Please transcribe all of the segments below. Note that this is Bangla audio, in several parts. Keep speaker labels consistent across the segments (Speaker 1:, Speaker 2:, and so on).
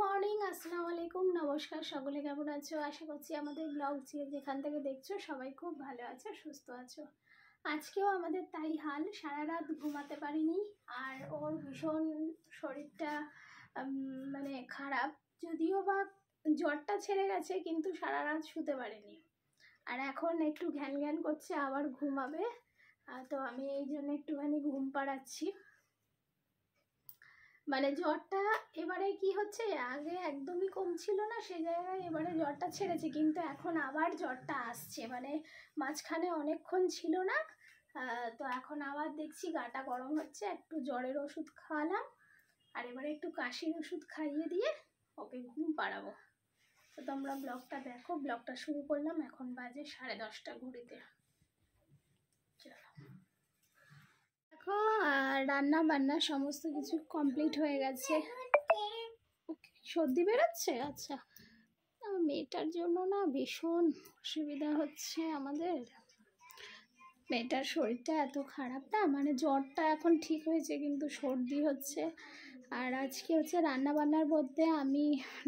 Speaker 1: মর্নিং, আসসালামু আলাইকুম, নমস্কার। সকলে কেমন আছো? আশা করছি আমাদের ব্লগ যেখান থেকে দেখছো সবাই খুব ভালো আছো, সুস্থ আছো। আজকেও আমাদের তাই হাল, সারা রাত ঘুমাতে পারিনি। আর ওর ভীষণ শরীরটা মানে খারাপ, যদিও বা জ্বরটা ছেড়ে গেছে, কিন্তু সারা রাত শুতে পারেনি। আর এখন একটু ঘ্যান ঘ্যান করছে, আবার ঘুমাবে। তো আমি এই জন্য একটুখানি ঘুম পাড়াচ্ছি। মানে জ্বরটা এবারে কি হচ্ছে, আগে একদমই কম ছিল না, সে জায়গায় এবারে জ্বরটা ছেড়েছে, কিন্তু এখন আবার জ্বরটা আসছে। মানে মাঝখানে অনেকক্ষণ ছিল না, তো এখন আবার দেখছি গাটা গরম হচ্ছে। একটু জ্বরের ওষুধ খাওয়ালাম, আর এবারে একটু কাশির ওষুধ খাইয়ে দিয়ে ওকে ঘুম পাড়াবো। তো তোমরা ব্লগটা দেখো। ব্লগটা শুরু করলাম, এখন বাজে 10:30 ঘড়িতে। চলো দেখো, রান্না বান্না সমস্ত কিছু কমপ্লিট হয়ে গেছে। সর্দি বেরোচ্ছে? আচ্ছা, মেয়েটার জন্য না ভীষণ অসুবিধা হচ্ছে আমাদের। মেয়েটার শরীরটা এত খারাপ না, মানে জ্বরটা এখন ঠিক হয়েছে, কিন্তু সর্দি হচ্ছে। আর আজকে হচ্ছে রান্না বান্নার মধ্যে আমি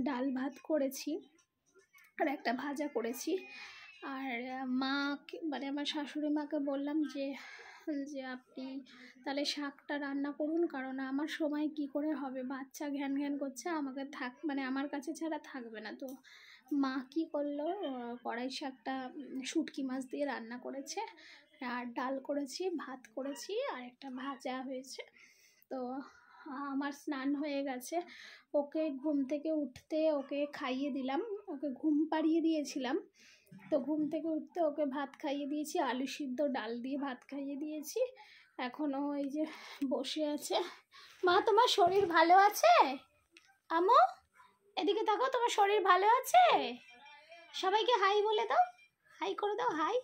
Speaker 1: ডাল ভাত করেছি আর একটা ভাজা করেছি। আর মাকে, মানে আমার শাশুড়ি মাকে বললাম যে যে আপনি তাহলে শাকটা রান্না করুন, কারণ আমার সময় কি করে হবে, বাচ্চা ঘ্যান ঘ্যান করছে, আমাকে মানে আমার কাছে ছাড়া থাকবে না। তো মা কি করলো, কড়াই শাকটা শুটকি মাছ দিয়ে রান্না করেছে, আর ডাল করেছি, ভাত করেছি, আর একটা ভাজা হয়েছে। তো আমার স্নান হয়ে গেছে। ওকে ঘুম থেকে উঠতে ওকে খাইয়ে দিলাম, ওকে ঘুম পাড়িয়ে দিয়েছিলাম। তো ঘুম থেকে উঠতে ওকে ভাত খাইয়ে দিয়েছি, আলু সিদ্ধ ডাল দিয়ে ভাত খাইয়ে দিয়েছি। এখনও এই যে বসে আছে। মা, তোমার শরীর ভালো আছে? আমো, এদিকে দেখো, তোমার শরীর ভালো আছে? সবাইকে হাই বলে দাও, হাই করে দাও, হাই।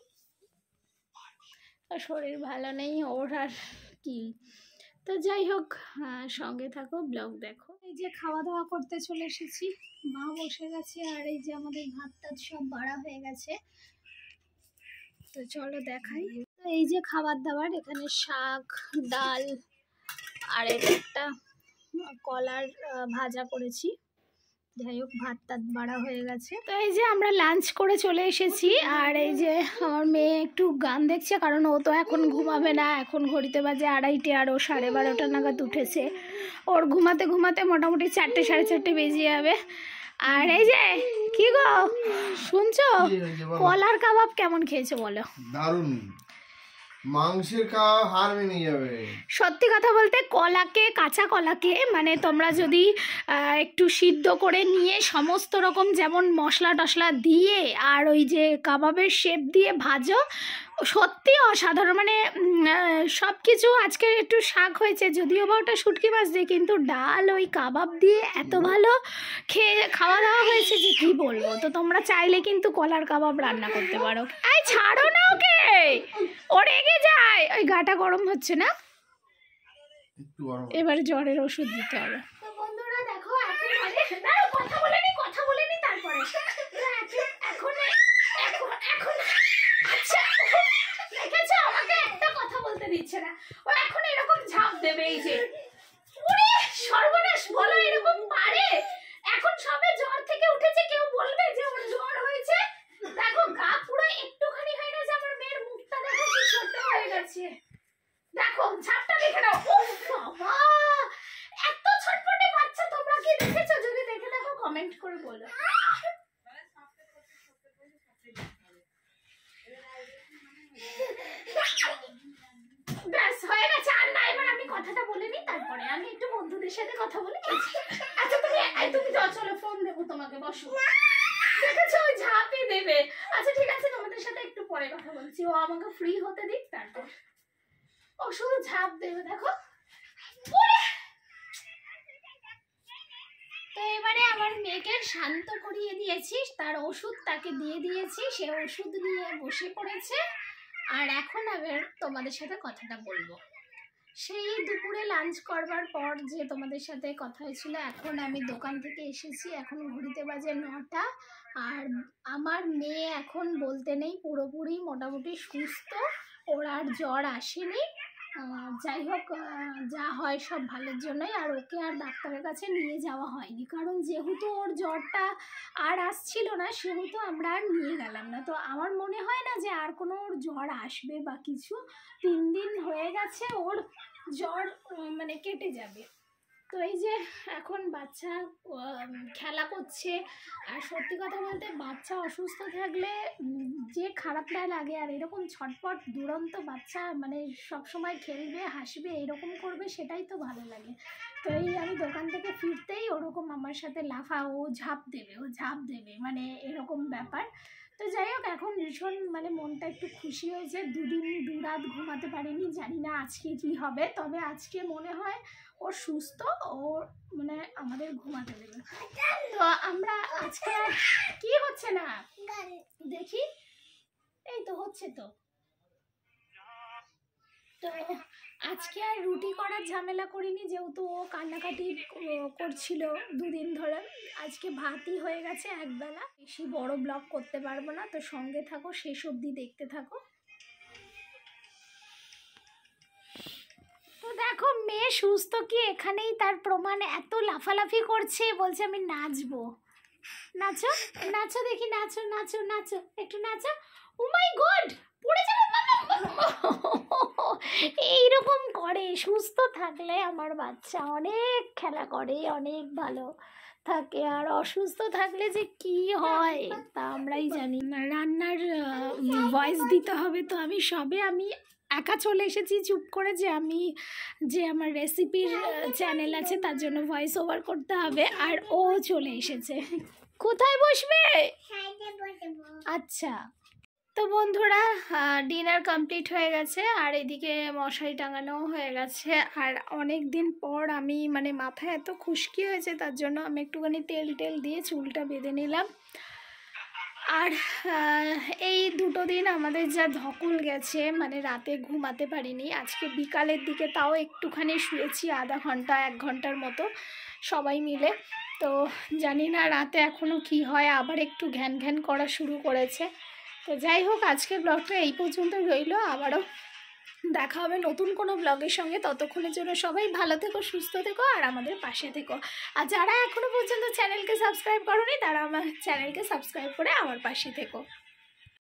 Speaker 1: শরীর ভালো নেই ওর, আর কি। তো যাই হোক, সঙ্গে থাকো, ব্লগ দেখো। এই যে খাওয়া দাওয়া করতে চলে এসেছি, মা বসে গেছে, আর এই যে আমাদের ভাত টাত সব বাড়া হয়ে গেছে। তো চলো দেখাই। তো এই যে খাবার দাবার, এখানে শাক, ডাল, আর একটা কলার ভাজা করেছি। যাই হোক, ভাত টাত বাড়া হয়ে গেছে। তো এই যে আমরা লাঞ্চ করে চলে এসেছি। আর এই যে আমার মেয়ে একটু গান দেখছে, কারণ ও তো এখন ঘুমাবে না। এখন ঘড়িতে বাজে 2:30, আর ও 12:30 নাগাদ উঠেছে। ওর ঘুমাতে ঘুমাতে মোটামুটি 4টে 4:30 বেজে যাবে। আর এই যে কি গো, শুনছো? কলার কাবাব কেমন খেয়েছো বলো?
Speaker 2: দারুণ, মাংসের কাবাব হার মেনে যাবে।
Speaker 1: সত্যি কথা বলতে, কলাকে, কাঁচা কলাকে, মানে তোমরা যদি একটু সিদ্ধ করে নিয়ে সমস্ত রকম যেমন মশলা টশলা দিয়ে আর ওই যে কাবাবের শেপ দিয়ে ভাজো, সত্যি অসাধারণ। মানে সব কিছু, আজকে একটু শাক হয়েছে, যদিও বা ওটা শুটকি মাছ দিয়ে, কিন্তু ডাল ওই কাবাব দিয়ে এত ভালো খাওয়া দাওয়া হয়েছে যে কি বলবো। তো তোমরা চাইলে কিন্তু কলার কাবাব রান্না করতে পারো। এই ছাড়ো না ওকে, ও রেগে যায়। ওই গাটা গরম হচ্ছে না, এবার জ্বরের ওষুধ দিতে হবে। তো বন্ধুরা দেখো, কথা বলে নি তারপরে। এখন আচ্ছা, দেখেছো, আমাকে একটা কথা বলতে দিচ্ছে না। ও এখন এরকম ঝাঁপ দেবে, এই যে ওরে সর্বনাশ, বলো এরকম পারে? এখন সবে জ্বর থেকে উঠেছে, কেউ বলবে যে ওর জ্বর হয়েছে? দেখো গা পুরো একটুখানি হয়ে গেছে, আমার মেয়ের মুখটা দেখো কি ছোট হয়ে গেছে। দেখো ঝাপটা দেখে নাও। উফ বাবা, এত ছটফটে বাচ্চা তোমরা কি দেখেছো? যদি দেখে থাকো কমেন্ট করে বলো। ব্যাস হয়ে গেছে, আর না। এবার আমি কথাটা বলে নিই, তারপরে আমি একটু বন্ধুদের সাথে কথা বলে। আচ্ছা তুমি যাও, চলো ফোন দেবো তোমাকে, বসো। দেখেছো, ওই ঝাঁপই দেবে। আচ্ছা ঠিক আছে, তোমাদের সাথে একটু পরে কথা বলছি, ও আমাকে ফ্রি হতে দিক, তারপর ও শুধু ঝাঁপ দেবে। দেখো, তো এবারে আমার মেয়েকে শান্ত করিয়ে দিয়েছি, তার ওষুধ তাকে দিয়ে দিয়েছি, সে ওষুধ নিয়ে বসে পড়েছে। আর এখন আবার তোমাদের সাথে কথাটা বলবো। সেই দুপুরে লাঞ্চ করবার পর যে তোমাদের সাথে কথা হয়েছিল, এখন আমি দোকান থেকে এসেছি, এখন ঘড়িতে বাজে 9টা। আর আমার মেয়ে এখন বলতে নেই, পুরোপুরি মোটামুটি সুস্থ, ওর আর জ্বর আসেনি। যাই হোক, যা হয় সব ভালোর জন্যই। আর ওকে আর ডাক্তারের কাছে নিয়ে যাওয়া হয়নি, কারণ যেহেতু ওর জ্বরটা আর আসছিল না সেহেতু আমরা আর নিয়ে গেলাম না। তো আমার মনে হয় না যে আর কোনো ওর জ্বর আসবে বা কিছু। 3 দিন হয়ে গেছে ওর জ্বর মানে কেটে যাবে। তো এই যে এখন বাচ্চা খেলা করছে। আর সত্যি কথা বলতে বাচ্চা অসুস্থ থাকলে যে খারাপটা লাগে, আর এরকম ছটপট দুরন্ত বাচ্চা মানে সবসময় খেলবে হাসবে এরকম করবে, সেটাই তো ভালো লাগে। তো এই আমি দোকান থেকে ফিরতেই ওরকম আমার সাথে লাফা, ও ঝাঁপ দেবে মানে এরকম ব্যাপার। তো যাই হোক, এখন ভীষণ মানে মনটা একটু খুশি হয়েছে। 2 দিন 2 রাত ঘুমাতে পারিনি, জানি না আজকে কী হবে। তবে আজকে মনে হয় ও সুস্থ, ও মানে আমাদের ঘুমাতে দেবে। তো আমরা আজকে কি হচ্ছে না দেখি, এই তো হচ্ছে। তো তো আজকে আর রুটি করার ঝামেলা করিনি, যেহেতু ও কান্নাকাটি করছিল 2 দিন ধরে। আজকে ভাতই হয়ে গেছে একবেলা। বেশি বড় ব্লগ করতে পারবো না, তো সঙ্গে থাকো, শেষ অবধি দেখতে থাকো। তো দেখো, মেয়ে সুস্থ কি এখানেই তার প্রমাণ। এত লাফালাফি করছে, বলছে আমি নাচবো। নাচো নাচো দেখি, নাচো নাচো নাচো, একটু নাচো। ও মাই গড, পড়ে যাবে। এইরকম করে। সুস্থ থাকলে আমার বাচ্চা অনেক খেলা করে, অনেক ভালো থাকে। আর অসুস্থ থাকলে যে কি হয় তা আমরাই জানি। রান্নার ভয়েস দিতে হবে, তো আমি একা চলে এসেছি চুপ করে, যে আমার রেসিপির চ্যানেল আছে তার জন্য ভয়েস ওভার করতে হবে। আর ও চলে এসেছে। কোথায় বসবে? আচ্ছা। তো বন্ধুরা, ডিনার কমপ্লিট হয়ে গেছে, আর এদিকে মশারি টাঙানো হয়ে গেছে। আর অনেক দিন পর আমি মানে মাথায় এত খুশকি হয়েছে, তার জন্য আমি একটুখানি তেল দিয়ে চুলটা বেঁধে নিলাম। আর এই 2 দিন আমাদের যা ধকল গেছে, মানে রাতে ঘুমাতে পারিনি। আজকে বিকালের দিকে তাও একটুখানি শুয়েছি, আধা ঘন্টা 1 ঘন্টার মতো সবাই মিলে। তো জানি না রাতে এখনও কি হয়, আবার একটু ঘ্যান ঘ্যান করা শুরু করেছে। তো যাই হোক, আজকের ব্লগটা এই পর্যন্ত রইল। আবারও দেখা হবে নতুন কোনো ব্লগের সঙ্গে। ততক্ষণের জন্য সবাই ভালো থেকো, সুস্থ থেকো, আর আমাদের পাশে থেকো। আর যারা এখনও পর্যন্ত চ্যানেলকে সাবস্ক্রাইব করোনি, তারা আমার চ্যানেলকে সাবস্ক্রাইব করে আমার পাশে থেকো।